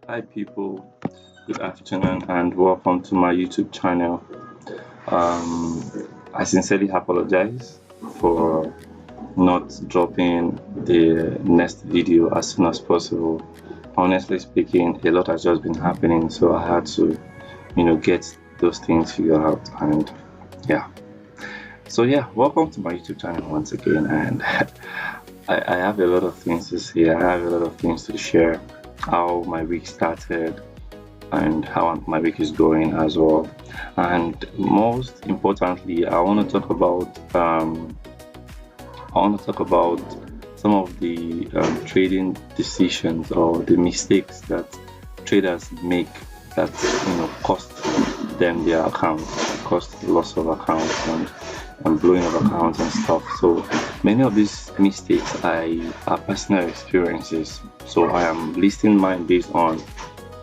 Hi, people. Good afternoon, and welcome to my YouTube channel. I sincerely apologize for not dropping the next video as soon as possible. Honestly speaking, a lot has just been happening, so I had to, get those things figured out. And yeah, so yeah, welcome to my YouTube channel once again. And I have a lot of things to say. I have a lot of things to share. How my week started, and how my week is going as well. And most importantly, I want to talk about some of the trading decisions or the mistakes that traders make that cost them their accounts, cost loss of accounts and blowing of accounts and stuff. So many of these mistakes are personal experiences. So I am listing mine based on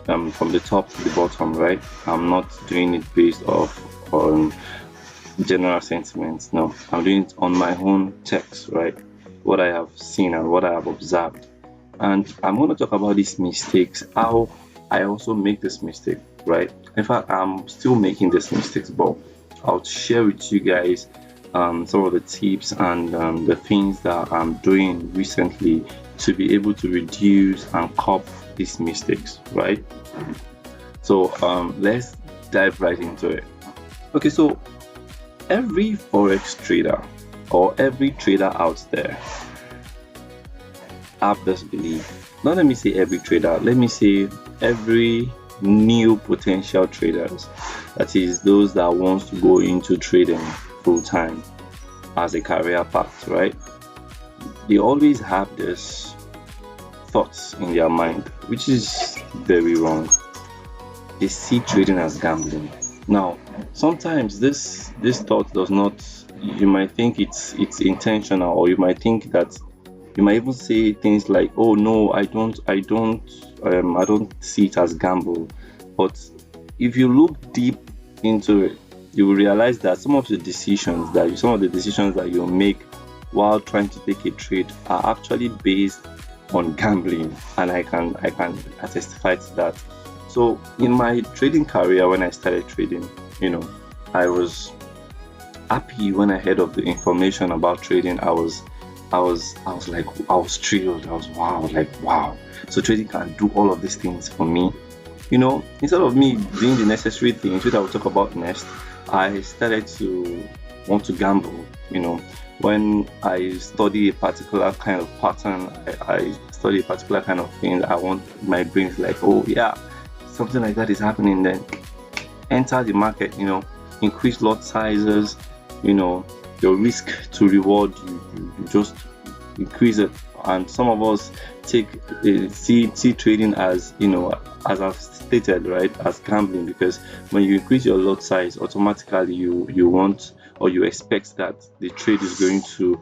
from the top to the bottom, right? I'm not doing it based off on general sentiments. No, I'm doing it on my own text, right? What I have seen and what I have observed. And I'm going to talk about these mistakes, how I also make this mistake, right? In fact, I'm still making these mistakes, but I'll share with you guys some of the tips and the things that I'm doing recently to be able to reduce and curb these mistakes, right? So let's dive right into it. Okay, so every forex trader or every trader out there have this belief. Not let me say every trader, let me say every new potential traders. That is those that wants to go into trading full time as a career path, right? They always have this thoughts in their mind, which is very wrong. They see trading as gambling. Now, sometimes this thought does not. You might think it's intentional, or you might think that you might even say things like, "Oh no, I don't see it as gamble." But if you look deep into it, you will realize that some of the decisions that you make while trying to take a trade are actually based on gambling, and I can testify to that. So in my trading career, when I started trading, you know, I was happy when I heard of the information about trading. I was like, I was thrilled. I was wow, like wow. So trading can do all of these things for me. Instead of me doing the necessary things, which I will talk about next, I started to want to gamble. When I study a particular kind of pattern, I study a particular kind of thing, I want my brain's like, oh yeah, something like that is happening, then enter the market, increase lot sizes, you know, your risk to reward, you just increase it. And some of us take see trading as, as I've stated, right, as gambling, because when you increase your lot size, automatically you want or you expect that the trade is going to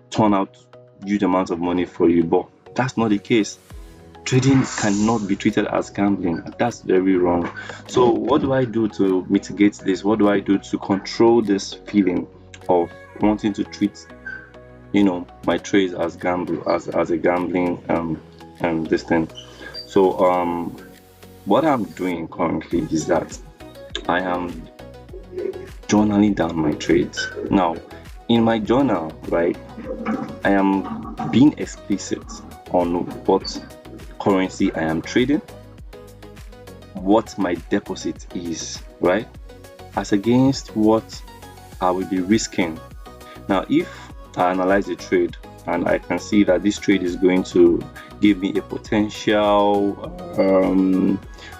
turn out huge amounts of money for you, but that's not the case. Trading cannot be treated as gambling. That's very wrong. So what do I do to mitigate this? What do I do to control this feeling of wanting to treat, my trades as gamble, as a gambling this thing? So what I'm doing currently is that I am journaling down my trades. Now, in my journal, right, I am being explicit on what currency I am trading, what my deposit is, right, as against what I will be risking. Now, if I analyze the trade and I can see that this trade is going to give me a potential,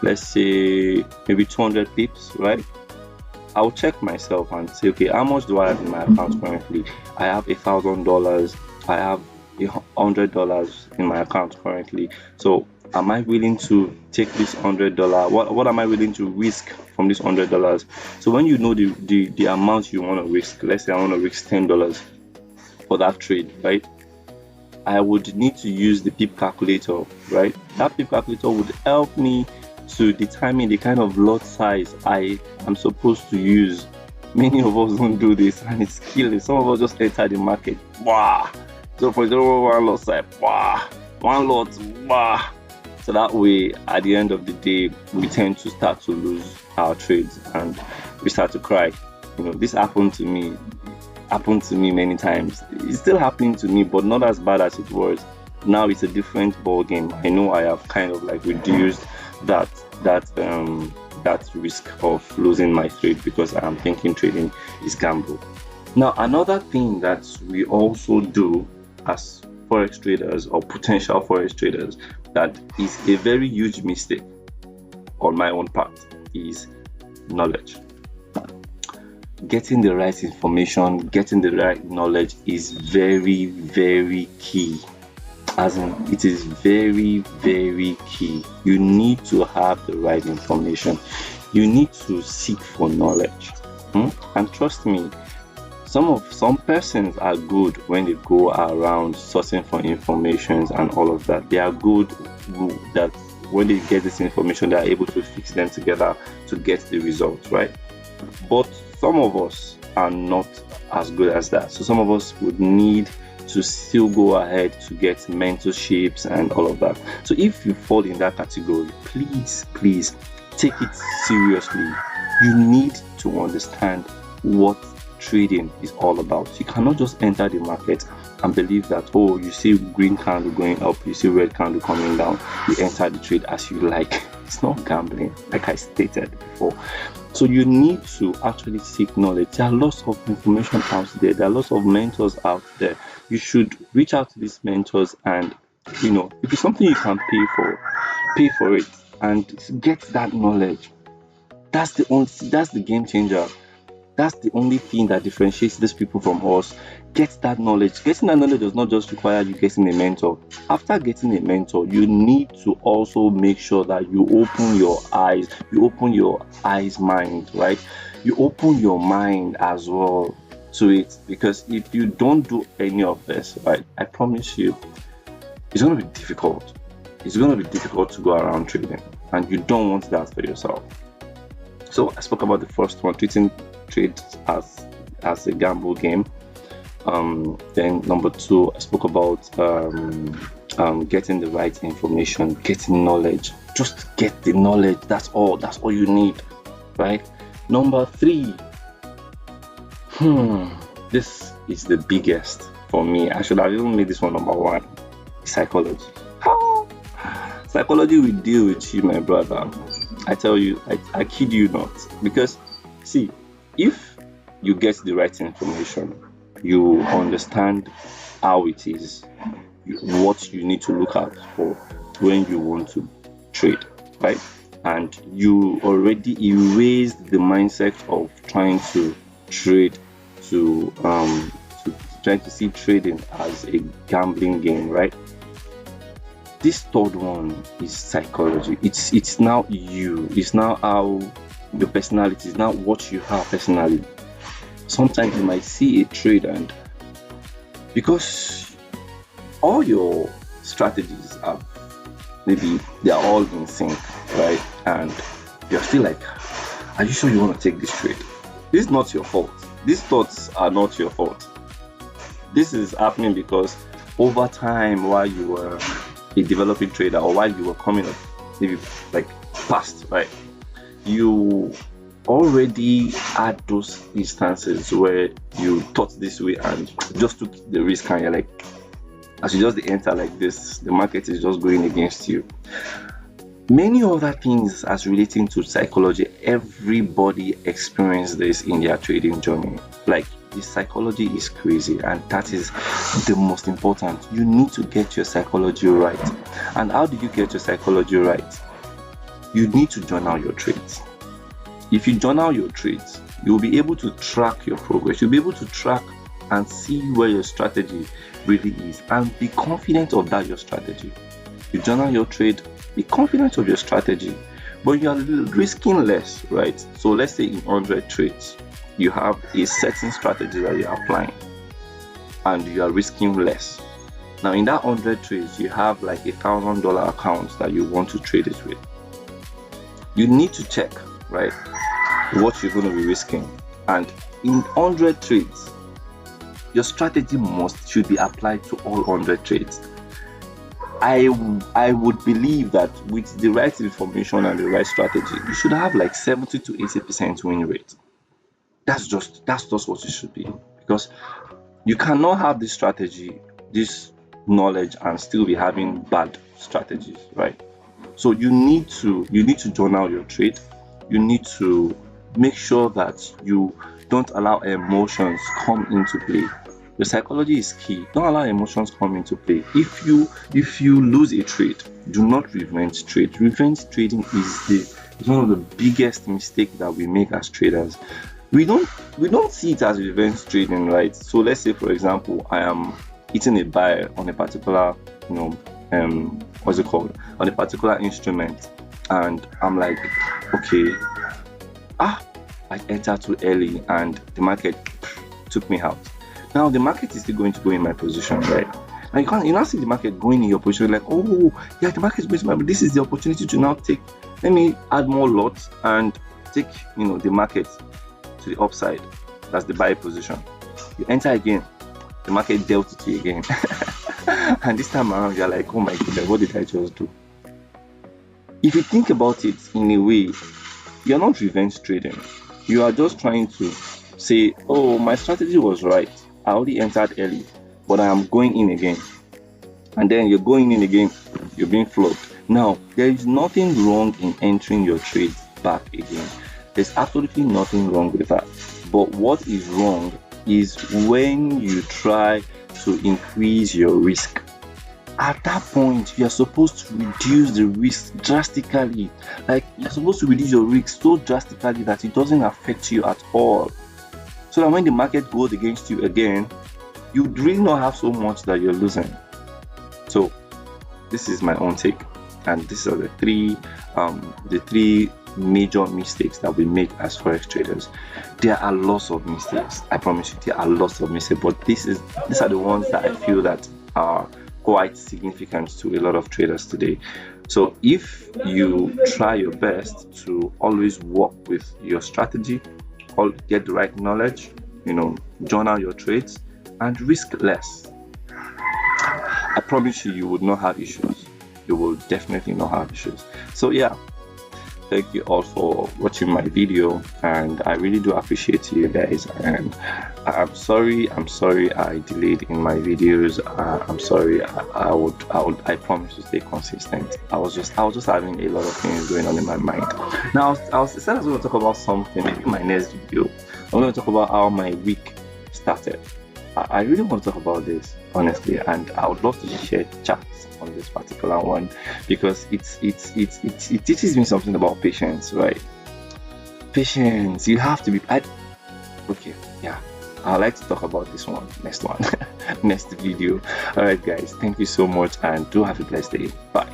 let's say maybe 200 pips, right? I'll check myself and say, okay, how much do I have in my account currently? I have $1,000. I have $100 in my account currently. So, am I willing to take this $100? What am I willing to risk from this $100? So, when you know the amount you want to risk, let's say I want to risk $10 for that trade, right? I would need to use the PIP calculator, right? That PIP calculator would help me to determine the kind of lot size I am supposed to use. Many of us don't do this, and it's killing. Some of us just enter the market. Wow, 0.01 lot size. Wow, one lot. Wow. So that way, at the end of the day, we tend to start to lose our trades and we start to cry. This happened to me many times. It's still happening to me, but not as bad as it was. Now it's a different ball game. I know I have kind of like reduced that risk of losing my trade because I'm thinking trading is gamble. Now, another thing that we also do as forex traders or potential forex traders that is a very huge mistake on my own part is knowledge. Getting the right information, getting the right knowledge is very, very key. As in, it is very, very key. You need to have the right information. You need to seek for knowledge. And trust me, some persons are good when they go around sourcing for information and all of that. They are good that when they get this information, they are able to fix them together to get the results, right? But some of us are not as good as that. So some of us would need to still go ahead to get mentorships and all of that. So if you fall in that category, please take it seriously. You need to understand what trading is all about. You cannot just enter the market and believe that, oh, you see green candle going up, you see red candle coming down, you enter the trade as you like. It's not gambling, like I stated before. So you need to actually seek knowledge. There are lots of information out there. There are lots of mentors out there. You should reach out to these mentors, and if it's something you can pay for it and get that knowledge. That's the game changer. That's the only thing that differentiates these people from us. Get that knowledge. Getting that knowledge does not just require you getting a mentor. After getting a mentor, you need to also make sure that you open your eyes. You open your mind, right? You open your mind as well to it. Because if you don't do any of this, right, I promise you, it's going to be difficult. It's going to be difficult to go around trading. And you don't want that for yourself. So I spoke about the first one, treating trade as a gamble game. Then number 2, I spoke about getting the right information, getting knowledge. Just get the knowledge. That's all you need, right? Number 3, this is the biggest for me. I should have even made this one number 1. Psychology. Psychology will deal with you, my brother. I tell you, I kid you not. Because see, if you get the right information, you understand how it is, what you need to look out for when you want to trade, right? And you already erased the mindset of trying to trade trying to see trading as a gambling game, right? This third one is psychology. It's now you. It's now how your personality is, now what you have personally. Sometimes you might see a trade, and because all your strategies are maybe they are all in sync, right? And you're still like, are you sure you want to take this trade? This is not your fault. These thoughts are not your fault. This is happening because over time, while you were a developing trader or while you were coming up, maybe like past, right? You already had those instances where you thought this way and just took the risk, and you're like, as you just enter like this, the market is just going against you. Many other things as relating to psychology, everybody experiences this in their trading journey. Like, the psychology is crazy, and that is the most important. You need to get your psychology right. And how do you get your psychology right? You need to journal your trades. If you journal your trades, you'll be able to track your progress. You'll be able to track and see where your strategy really is and be confident of that, your strategy. You journal your trade, be confident of your strategy, but you are risking less, right? So let's say in 100 trades, you have a certain strategy that you're applying and you are risking less. Now in that 100 trades, you have like $1,000 account that you want to trade it with. You need to check, right, what you're going to be risking. And in 100 trades, your strategy should be applied to all 100 trades. I would believe that with the right information and the right strategy, you should have like 70 to 80% win rate. That's just what it should be, because you cannot have this strategy, this knowledge, and still be having bad strategies, right? So you need to journal your trade. You need to make sure that you don't allow emotions come into play. The psychology is key. Don't allow emotions come into play. If you lose a trade, do not revenge trade. Revenge trading is one of the biggest mistakes that we make as traders. We don't see it as revenge trading, right? So let's say, for example, I am hitting a buy on a particular, you know, what's it called, on a particular instrument, and I'm like, okay, I entered too early and the market took me out. Now the market is still going to go in my position, right? And you now see the market going in your position, like, oh yeah, the market is going to my, this is the opportunity to now take, let me add more lots and take, the market to the upside. That's the buy position. You enter again, the market dealt it to you again. And this time around, you're like, oh my goodness, what did I just do? If you think about it in a way, you're not revenge trading. You are just trying to say, oh, my strategy was right. I already entered early, but I am going in again. And then you're going in again, you're being flogged. Now, there is nothing wrong in entering your trade back again. There's absolutely nothing wrong with that. But what is wrong is when you try to increase your risk. At that point, you're supposed to reduce the risk drastically. Like, you're supposed to reduce your risk so drastically that it doesn't affect you at all. So that when the market goes against you again, you really not have so much that you're losing. So this is my own take, and these are the three major mistakes that we make as forex traders. There are lots of mistakes. I promise you, there are lots of mistakes, but these are the ones that I feel that are quite significant to a lot of traders today. So if you try your best to always work with your strategy, get the right knowledge, journal your trades, and risk less, I promise you, you would not have issues. You will definitely not have issues. So yeah, thank you all for watching my video, and I really do appreciate you guys. And I'm sorry I delayed in my videos. I'm sorry. I promise to stay consistent. I was just having a lot of things going on in my mind. Now I was going to talk about something. Maybe in my next video, I'm going to talk about how my week started. I really want to talk about this, honestly, and I would love to share chats on this particular one, because it teaches me something about patience, right? Patience. You have to be. Okay, yeah. I'd like to talk about this one next video. All right, guys. Thank you so much, and do have a blessed day. Bye.